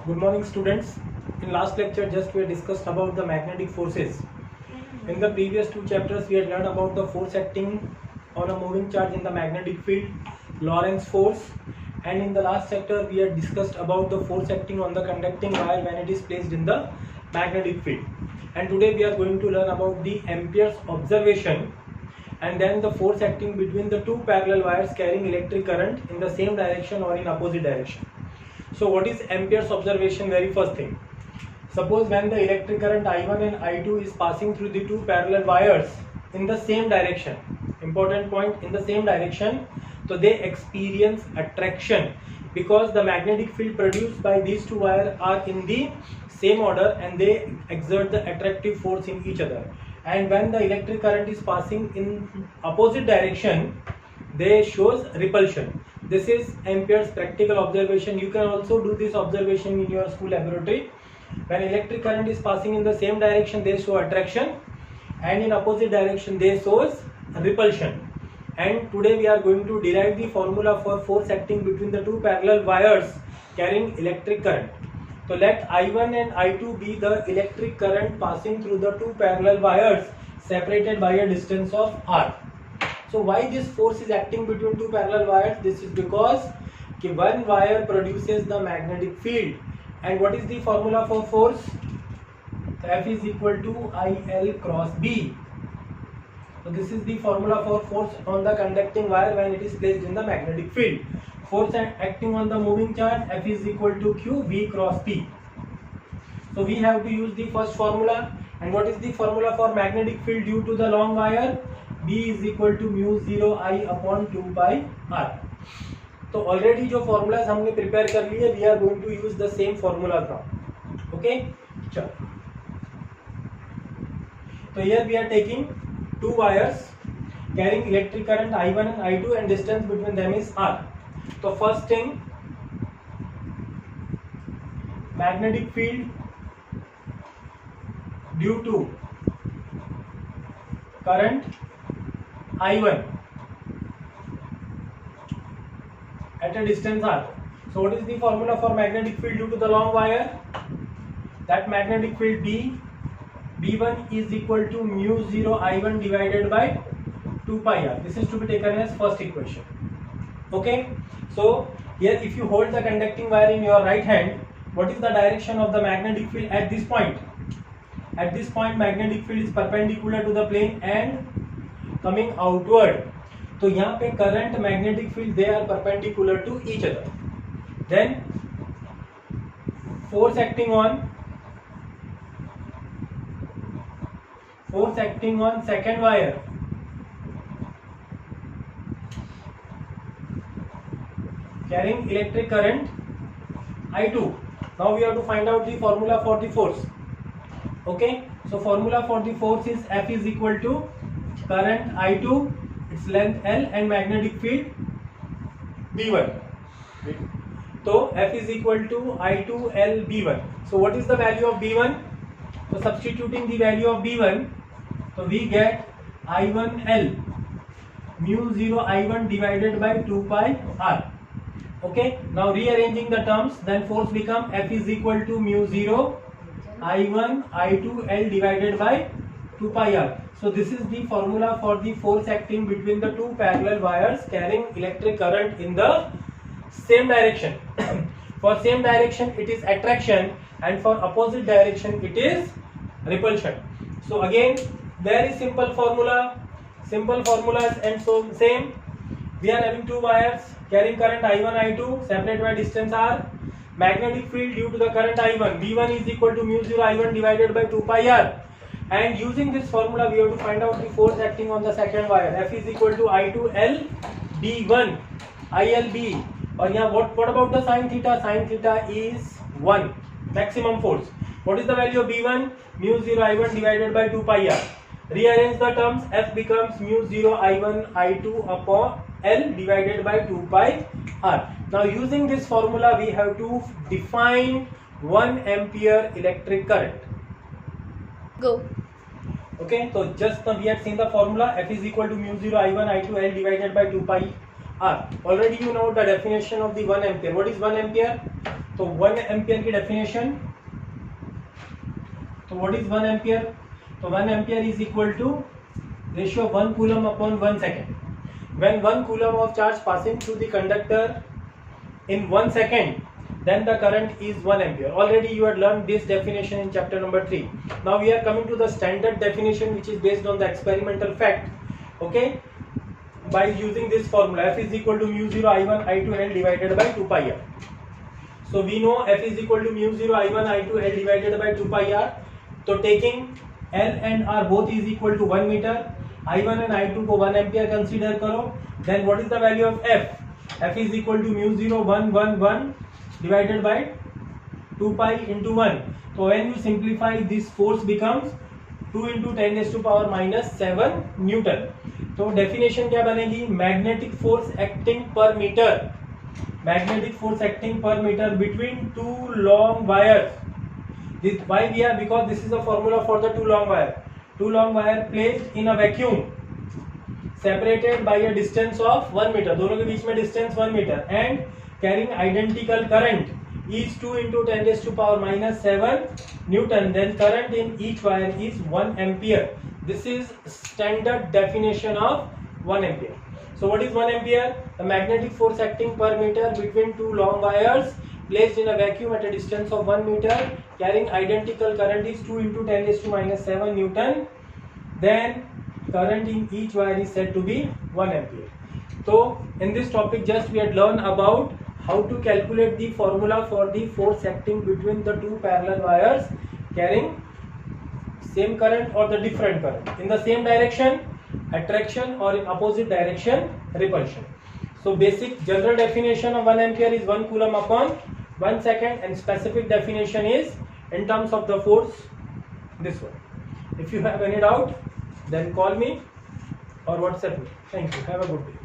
Good morning, students. In last lecture, just we discussed about the magnetic forces. In the previous two chapters, we had learned about the force acting on a moving charge in the magnetic field, Lorentz force. And in the last chapter, we had discussed about the force acting on the conducting wire when it is placed in the magnetic field. And today we are going to learn about the Ampere's observation and then the force acting between the two parallel wires carrying electric current in the same direction or in opposite direction. So what is Ampere's observation? Very first thing, suppose when the electric current I1 and I2 is passing through the two parallel wires in the same direction, important point, in the same direction, so they experience attraction because the magnetic field produced by these two wires are in the same order and they exert the attractive force in each other. And when the electric current is passing in opposite direction, they shows repulsion. This is Ampere's practical observation. You can also do this observation in your school laboratory. When electric current is passing in the same direction, they show attraction, and in opposite direction they shows repulsion. And today we are going to derive the formula for force acting between the two parallel wires carrying electric current. So let I1 and I2 be the electric current passing through the two parallel wires separated by a distance of r. So why this force is acting between two parallel wires? This is because one wire produces the magnetic field. And what is the formula for force? F is equal to IL cross B. So this is the formula for force on the conducting wire when it is placed in the magnetic field. Force acting on the moving charge, F is equal to Q V cross P. So we have to use the first formula. And what is the formula for magnetic field due to the long wire? B is equal to mu 0 I upon 2 pi r. तो already जो formulas हमने prepare कर लिए, we are going to use the same formula now. Okay, चलो. तो here we are taking two wires carrying electric current I1 and I2 and distance between them is r. So first thing, magnetic field due to current I1 at a distance r. So what is the formula for magnetic field due to the long wire? That magnetic field B1 is equal to mu 0 I1 divided by 2 pi r. This is to be taken as first equation. Okay. So here if you hold the conducting wire in your right hand, what is the direction of the magnetic field at this point? At this point magnetic field is perpendicular to the plane and coming outward. तो यहाँ पे current, magnetic field, they are perpendicular to each other. Then force acting on second wire carrying electric current I2. Now we have to find out the formula for the force. Okay, so formula for the force is F is equal to current I2, its length L, and magnetic field B1. So F is equal to I2 L B1. So what is the value of B1? So substituting the value of B1, so we get I1 L mu 0 I1 divided by 2 pi r. Okay, now rearranging the terms, then force become F is equal to mu 0 I1 I2 L divided by 2 pi r. So this is the formula for the force acting between the two parallel wires carrying electric current in the same direction. For same direction it is attraction, and for opposite direction it is repulsion. So again, very simple formulas, and so same. We are having two wires carrying current I1 I2 separated by distance r. Magnetic field due to the current I1, B1 is equal to mu 0 I1 divided by 2 pi r. And using this formula we have to find out the force acting on the second wire. F is equal to I2 L B1 ILB. और यहाँ what about the sin theta? Sin theta is 1, maximum force. What is the value of B1? Mu 0 I1 divided by 2 pi r. Rearrange the terms, F becomes mu 0 I1 I2 upon L divided by 2 pi r. Now using this formula we have to define 1 ampere electric current. Go. Okay, so just now we had seen the formula. F is equal to mu 0 I1 I2 L divided by 2 pi r. Already you know the definition of the 1 ampere. What is 1 ampere? तो 1 ampere की definition, तो what is 1 ampere? तो 1 ampere is equal to ratio 1 coulomb upon 1 second. When 1 coulomb of charge passing through the conductor in 1 second, then the current is 1 ampere. Already you had learned this definition in chapter number 3. Now we are coming to the standard definition, which is based on the experimental fact. Okay, by using this formula, F is equal to mu 0 I1 I2 L divided by 2 pi r. So we know F is equal to mu 0 I1 I2 L divided by 2 pi r. So taking L and R both is equal to 1 meter, I1 and I2 को 1 ampere consider करो. Then what is the value of F? F is equal to mu 0 1 1 1 divided by 2 pi into 1. So when you simplify, this force becomes 2 into 10 raised to power minus 7 Newton. तो definition क्या बनेगी? Magnetic force acting पर metre, magnetic force acting पर metre between two long wires. This why we are, because this is a formula for the two long wire. Two long wire placed in a vacuum, separated by a distance of 1 meter. दोनों के बीच में distance 1 meter and carrying identical current is 2 into 10 raised to power minus 7 Newton. Then current in each wire is 1 ampere. This is standard definition of 1 ampere. So what is 1 ampere? The magnetic force acting per meter between two long wires placed in a vacuum at a distance of 1 meter, carrying identical current is 2 into 10 raised to minus 7 Newton. Then current in each wire is said to be 1 ampere. So in this topic just we had learned about how to calculate the formula for the force acting between the two parallel wires carrying same current or the different current. In the same direction, attraction, or in opposite direction, repulsion. So basic general definition of 1 ampere is 1 coulomb upon 1 second, and specific definition is in terms of the force, this one. If you have any doubt, then call me or WhatsApp me. Thank you. Have a good day.